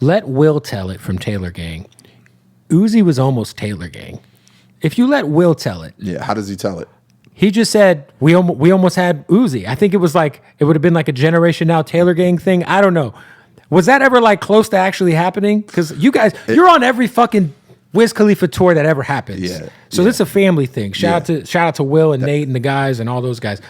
let Will tell it from Taylor Gang. Uzi was almost Taylor Gang. If you let Will tell it. Yeah, how does he tell it? He just said, we almost had Uzi. I think it was like, it would have been like a Generation Now Taylor Gang thing. I don't know. Was that ever like close to actually happening? Because you guys, you're on every fucking WIz Khalifa tour that ever happens. Yeah. So this is a family thing. Shout out to Will and Nate and the guys and all those guys.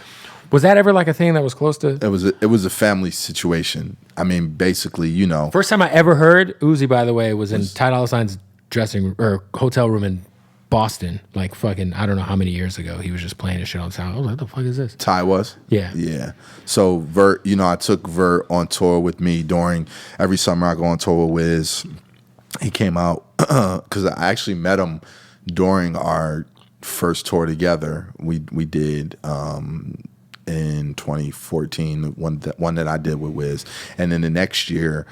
Was that ever like a thing that was close to? It was a family situation. I mean, basically, you know. First time I ever heard Uzi, by the way, was in Ty Dolla $ign's dressing or hotel room in Boston, like fucking, I don't know how many years ago. He was just playing his shit on sound. I was like, what the fuck is this? Ty was? Yeah. Yeah. So Vert, you know, I took Vert on tour with me during, every summer I go on tour with Wiz. He came out, because I actually met him during our first tour together. We did in 2014, one that I did with Wiz. And then the next year,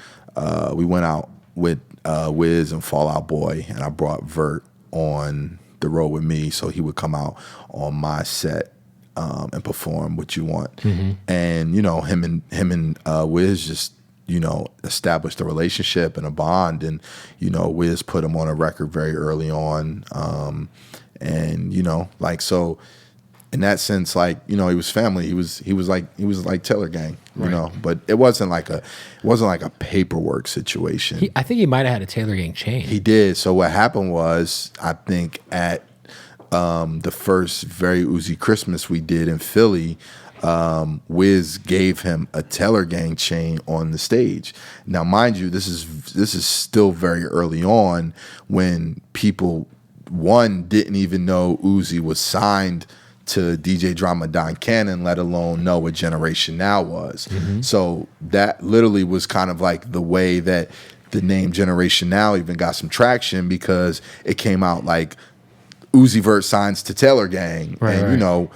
we went out with Wiz and Fall Out Boy, and I brought Vert on the road with me, so he would come out on my set and perform What You Want. Mm-hmm. And you know, him and Wiz just, you know, established a relationship and a bond, and you know, Wiz put him on a record very early on, and you know, like, so in that sense, like, you know, he was family. He was like Taylor Gang, you know. But it wasn't like a paperwork situation. I think he might have had a Taylor Gang chain. He did. So what happened was, I think at the first Very Uzi Christmas we did in Philly, Wiz gave him a Taylor Gang chain on the stage. Now, mind you, this is still very early on, when people, one, didn't even know Uzi was signed to DJ Drama Don Cannon, let alone know what Generation Now was. Mm-hmm. So that literally was kind of like the way that the name Generation Now even got some traction, because it came out like Uzi Vert signs to Taylor Gang. You know,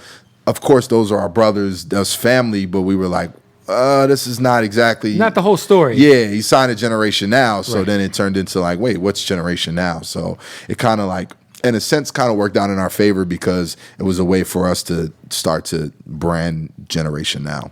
of course, those are our brothers, that's family, but we were like, this is not exactly... Not the whole story. Yeah, he signed a Generation Now, so then it turned into like, wait, what's Generation Now? So it kind of like, in a sense, kind of worked out in our favor, because it was a way for us to start to brand Generation Now.